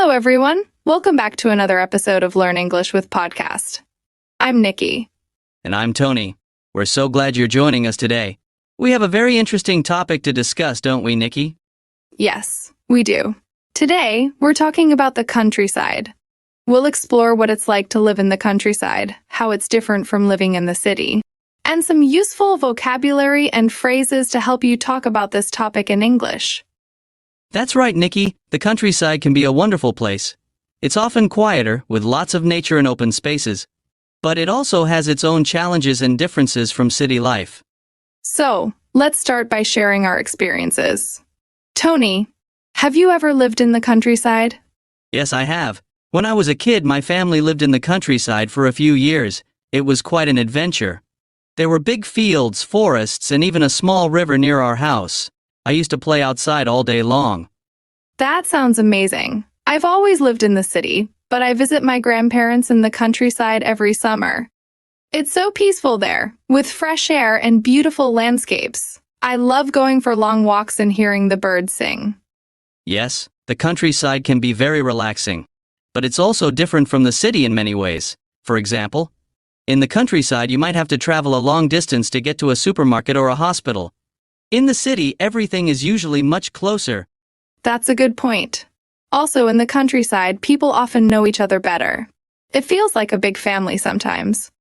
Hello, everyone. Welcome back to another episode of Learn English with Podcast. I'm Nikki. And I'm Tony. We're so glad you're joining us today. We have a very interesting topic to discuss, don't we, Nikki? Yes, we do. Today, we're talking about the countryside. We'll explore what it's like to live in the countryside, how it's different from living in the city, and some useful vocabulary and phrases to help you talk about this topic in English. That's right, Nikki. The countryside can be a wonderful place. It's often quieter, with lots of nature and open spaces. But it also has its own challenges and differences from city life. So, let's start by sharing our experiences. Tony, have you ever lived in the countryside? Yes, I have. When I was a kid, my family lived in the countryside for a few years. It was quite an adventure. There were big fields, forests, and even a small river near our house. I used to play outside all day long. That sounds amazing. I've always lived in the city, but I visit my grandparents in the countryside every summer. It's so peaceful there, with fresh air and beautiful landscapes. I love going for long walks and hearing the birds sing. Yes, the countryside can be very relaxing. But it's also different from the city in many ways. For example, in the countryside you might have to travel a long distance to get to a supermarket or a hospital. In the city, everything is usually much closer. That's a good point. Also, in the countryside, people often know each other better. It feels like a big family sometimes.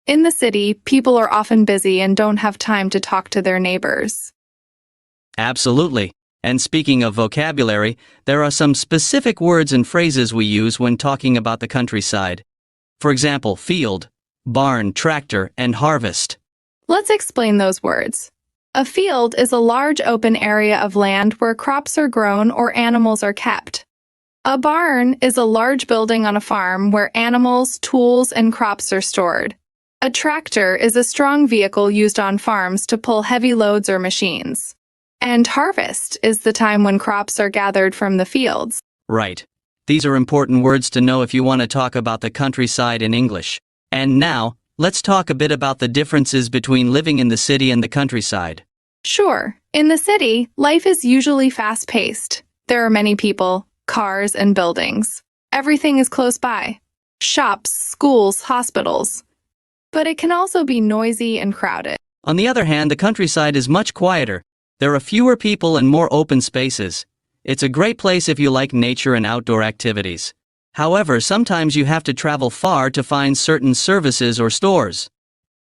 In the city, people are often busy and don't have time to talk to their neighbors. Absolutely. And speaking of vocabulary, there are some specific words and phrases we use when talking about the countryside. For example, field, barn, tractor, and harvest. Let's explain those words. A field is a large open area of land where crops are grown or animals are kept. A barn is a large building on a farm where animals, tools, and crops are stored. A tractor is a strong vehicle used on farms to pull heavy loads or machines. And harvest is the time when crops are gathered from the fields. Right. These are important words to know if you want to talk about the countryside in English. And now, let's talk a bit about the differences between living in the city and the countryside. Sure. In the city, life is usually fast-paced. There are many people, cars, and buildings. Everything is close by. Shops, schools, hospitals. But it can also be noisy and crowded. On the other hand, the countryside is much quieter. There are fewer people and more open spaces. It's a great place if you like nature and outdoor activities. However, sometimes you have to travel far to find certain services or stores.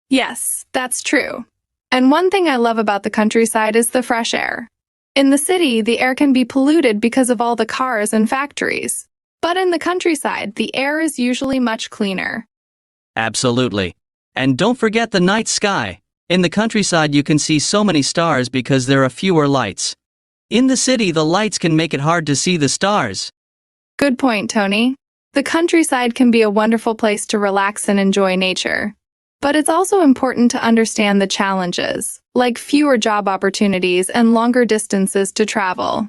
Yes, that's true. And one thing I love about the countryside is the fresh air. In the city, the air can be polluted because of all the cars and factories. But in the countryside, the air is usually much cleaner. Absolutely. And don't forget the night sky. In the countryside, you can see so many stars because there are fewer lights. In the city, the lights can make it hard to see the stars. Good point, Tony. The countryside can be a wonderful place to relax and enjoy nature. But it's also important to understand the challenges, like fewer job opportunities and longer distances to travel.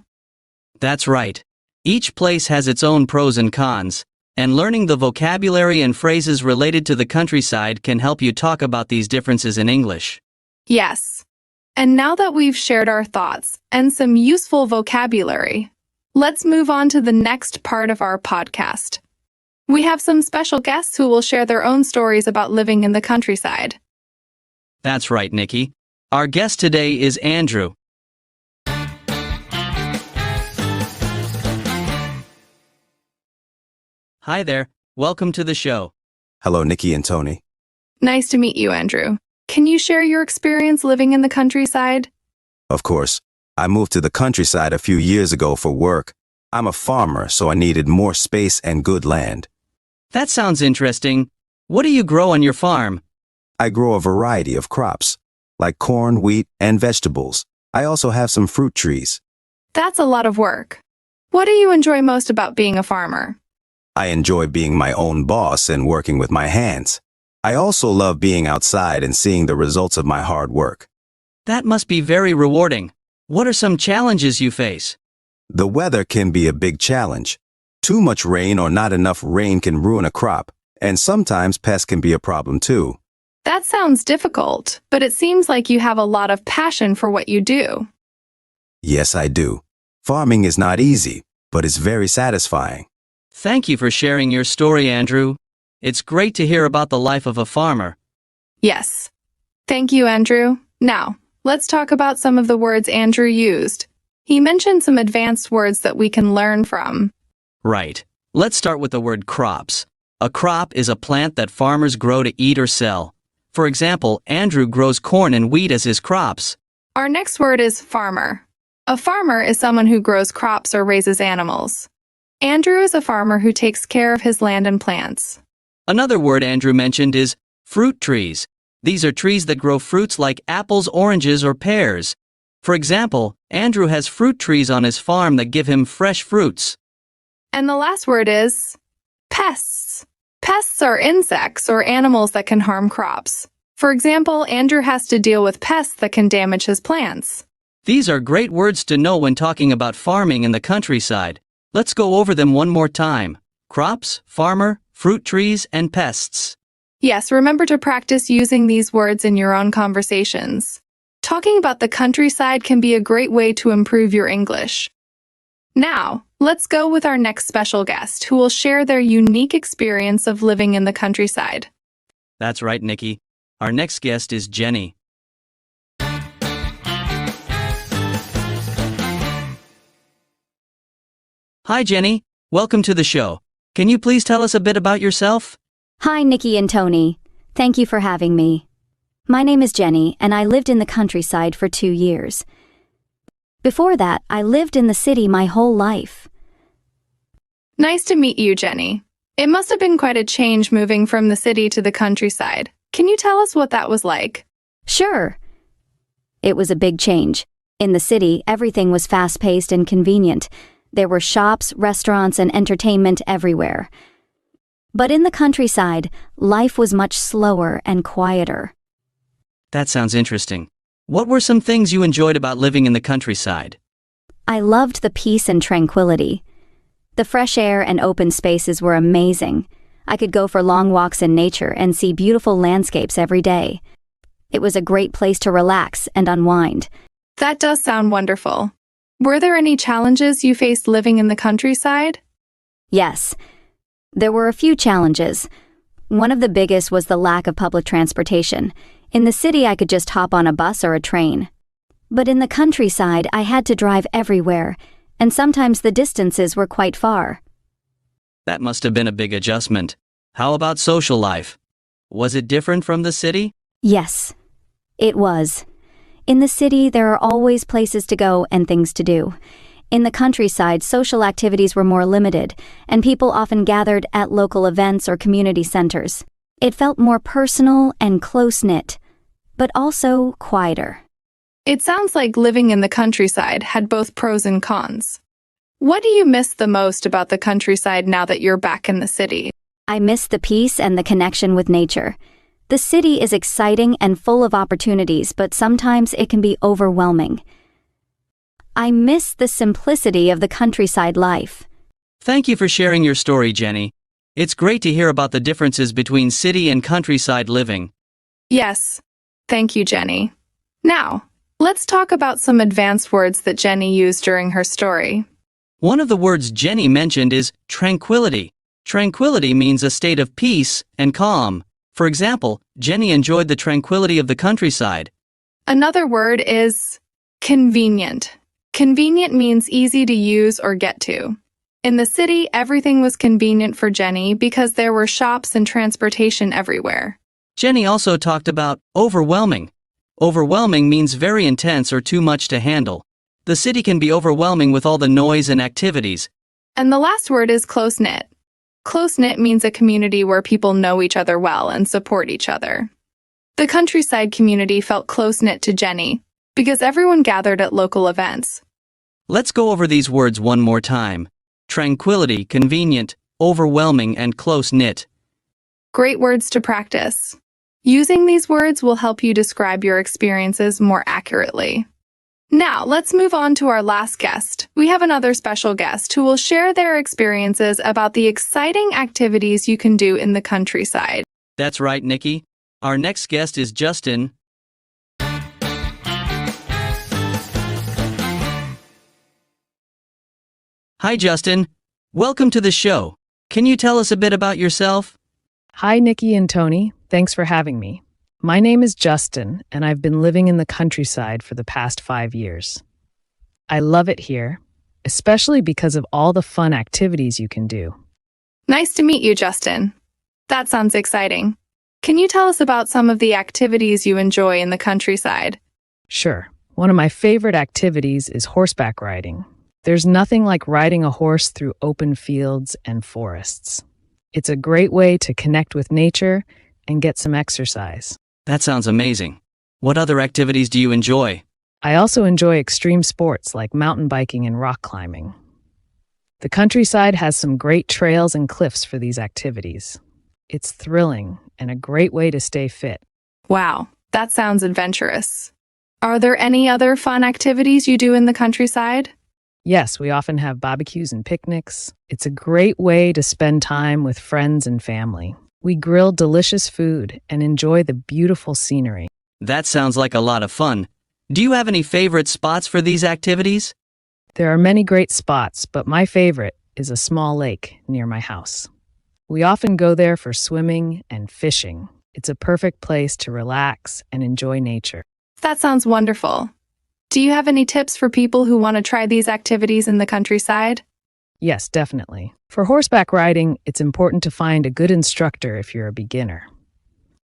That's right. Each place has its own pros and cons, and learning the vocabulary and phrases related to the countryside can help you talk about these differences in English. Yes. And now that we've shared our thoughts and some useful vocabulary, let's move on to the next part of our podcast. We have some special guests who will share their own stories about living in the countryside. That's right, Nikki. Our guest today is Andrew. Hi there. Welcome to the show. Hello, Nikki and Tony. Nice to meet you, Andrew. Can you share your experience living in the countryside? Of course. I moved to the countryside a few years ago for work. I'm a farmer, so I needed more space and good land. That sounds interesting. What do you grow on your farm? I grow a variety of crops, like corn, wheat, and vegetables. I also have some fruit trees. That's a lot of work. What do you enjoy most about being a farmer? I enjoy being my own boss and working with my hands. I also love being outside and seeing the results of my hard work. That must be very rewarding. What are some challenges you face? The weather can be a big challenge. Too much rain or not enough rain can ruin a crop, and sometimes pests can be a problem too. That sounds difficult, but it seems like you have a lot of passion for what you do. Yes, I do. Farming is not easy, but it's very satisfying. Thank you for sharing your story, Andrew. It's great to hear about the life of a farmer. Yes. Thank you, Andrew. Now, let's talk about some of the words Andrew used. He mentioned some advanced words that we can learn from. Right. Let's start with the word crops. A crop is a plant that farmers grow to eat or sell. For example, Andrew grows corn and wheat as his crops. Our next word is farmer. A farmer is someone who grows crops or raises animals. Andrew is a farmer who takes care of his land and plants. Another word Andrew mentioned is fruit trees. These are trees that grow fruits like apples, oranges, or pears. For example, Andrew has fruit trees on his farm that give him fresh fruits. And the last word is pests. Pests are insects or animals that can harm crops. For example, Andrew has to deal with pests that can damage his plants. These are great words to know when talking about farming in the countryside. Let's go over them one more time. Crops, farmer, fruit trees, and pests. Yes, remember to practice using these words in your own conversations. Talking about the countryside can be a great way to improve your English. Now, let's go with our next special guest who will share their unique experience of living in the countryside. That's right, Nikki. Our next guest is Jenny. Hi, Jenny. Welcome to the show. Can you please tell us a bit about yourself? Hi, Nikki and Tony. Thank you for having me. My name is Jenny, and I lived in the countryside for 2 years. Before that, I lived in the city my whole life. Nice to meet you, Jenny. It must have been quite a change moving from the city to the countryside. Can you tell us what that was like? Sure. It was a big change. In the city, everything was fast-paced and convenient. There were shops, restaurants, and entertainment everywhere. But in the countryside, life was much slower and quieter. That sounds interesting. What were some things you enjoyed about living in the countryside? I loved the peace and tranquility. The fresh air and open spaces were amazing. I could go for long walks in nature and see beautiful landscapes every day. It was a great place to relax and unwind. That does sound wonderful. Were there any challenges you faced living in the countryside? Yes, there were a few challenges. One of the biggest was the lack of public transportation. In the city, I could just hop on a bus or a train. But in the countryside, I had to drive everywhere, and sometimes the distances were quite far. That must have been a big adjustment. How about social life? Was it different from the city? Yes, it was. In the city, there are always places to go and things to do. In the countryside, social activities were more limited, and people often gathered at local events or community centers. It felt more personal and close-knit, but also quieter. It sounds like living in the countryside had both pros and cons. What do you miss the most about the countryside now that you're back in the city? I miss the peace and the connection with nature. The city is exciting and full of opportunities, but sometimes it can be overwhelming. I miss the simplicity of the countryside life. Thank you for sharing your story, Jenny. It's great to hear about the differences between city and countryside living. Yes. Thank you, Jenny. Now, let's talk about some advanced words that Jenny used during her story. One of the words Jenny mentioned is tranquility. Tranquility means a state of peace and calm. For example, Jenny enjoyed the tranquility of the countryside. Another word is convenient. Convenient means easy to use or get to. In the city, everything was convenient for Jenny because there were shops and transportation everywhere. Jenny also talked about overwhelming. Overwhelming means very intense or too much to handle. The city can be overwhelming with all the noise and activities. And the last word is close-knit. Close-knit means a community where people know each other well and support each other. The countryside community felt close-knit to Jenny because everyone gathered at local events. Let's go over these words one more time. Tranquility, convenient, overwhelming, and close-knit. Great words to practice. Using these words will help you describe your experiences more accurately. Now, let's move on to our last guest. We have another special guest who will share their experiences about the exciting activities you can do in the countryside. That's right, Nikki. Our next guest is Justin. Hi, Justin. Welcome to the show. Can you tell us a bit about yourself? Hi, Nikki and Tony. Thanks for having me. My name is Justin, and I've been living in the countryside for the past 5 years. I love it here, especially because of all the fun activities you can do. Nice to meet you, Justin. That sounds exciting. Can you tell us about some of the activities you enjoy in the countryside? Sure. One of my favorite activities is horseback riding. There's nothing like riding a horse through open fields and forests. It's a great way to connect with nature and get some exercise. That sounds amazing. What other activities do you enjoy? I also enjoy extreme sports like mountain biking and rock climbing. The countryside has some great trails and cliffs for these activities. It's thrilling and a great way to stay fit. Wow, that sounds adventurous. Are there any other fun activities you do in the countryside? Yes, we often have barbecues and picnics. It's a great way to spend time with friends and family. We grill delicious food and enjoy the beautiful scenery. That sounds like a lot of fun. Do you have any favorite spots for these activities? There are many great spots, but my favorite is a small lake near my house. We often go there for swimming and fishing. It's a perfect place to relax and enjoy nature. That sounds wonderful. Do you have any tips for people who want to try these activities in the countryside? Yes, definitely. For horseback riding, it's important to find a good instructor if you're a beginner.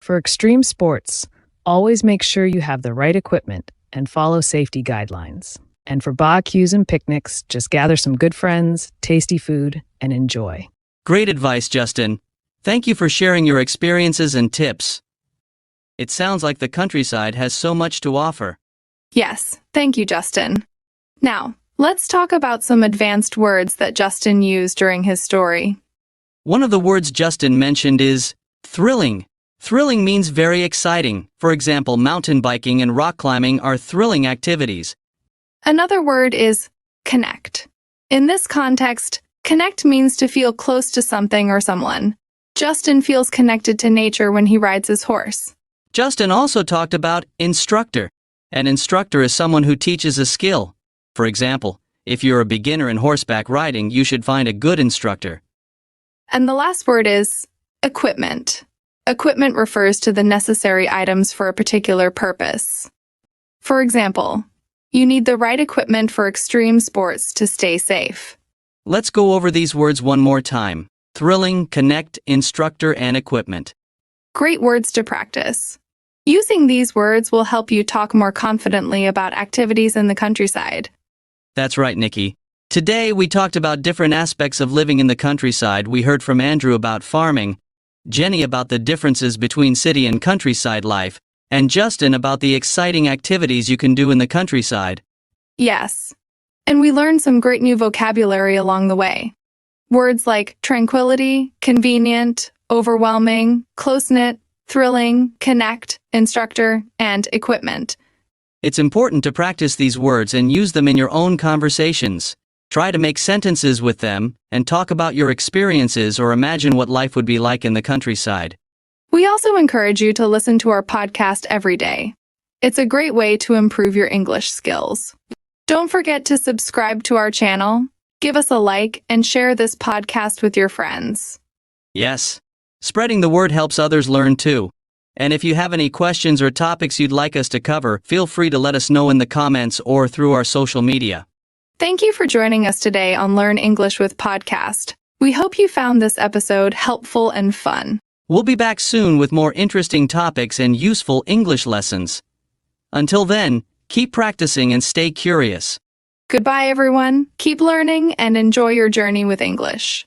For extreme sports, always make sure you have the right equipment and follow safety guidelines. And for barbecues and picnics, just gather some good friends, tasty food, and enjoy. Great advice, Justin. Thank you for sharing your experiences and tips. It sounds like the countryside has so much to offer. Yes, thank you, Justin. Now, let's talk about some advanced words that Justin used during his story. One of the words Justin mentioned is thrilling. Thrilling means very exciting. For example, mountain biking and rock climbing are thrilling activities. Another word is connect. In this context, connect means to feel close to something or someone. Justin feels connected to nature when he rides his horse. Justin also talked about instructor. An instructor is someone who teaches a skill. For example, if you're a beginner in horseback riding, you should find a good instructor. And the last word is equipment. Equipment refers to the necessary items for a particular purpose. For example, you need the right equipment for extreme sports to stay safe. Let's go over these words one more time. Thrilling, connect, instructor, and equipment. Great words to practice. Using these words will help you talk more confidently about activities in the countryside. That's right, Nikki. Today we talked about different aspects of living in the countryside. We heard from Andrew about farming, Jenny about the differences between city and countryside life, and Justin about the exciting activities you can do in the countryside. Yes. And we learned some great new vocabulary along the way. Words like tranquility, convenient, overwhelming, close-knit, thrilling, connect, instructor, and equipment. It's important to practice these words and use them in your own conversations. Try to make sentences with them and talk about your experiences or imagine what life would be like in the countryside. We also encourage you to listen to our podcast every day. It's a great way to improve your English skills. Don't forget to subscribe to our channel, give us a like, and share this podcast with your friends. Yes. Spreading the word helps others learn too. And if you have any questions or topics you'd like us to cover, feel free to let us know in the comments or through our social media. Thank you for joining us today on Learn English with Podcast. We hope you found this episode helpful and fun. We'll be back soon with more interesting topics and useful English lessons. Until then, keep practicing and stay curious. Goodbye, everyone. Keep learning and enjoy your journey with English.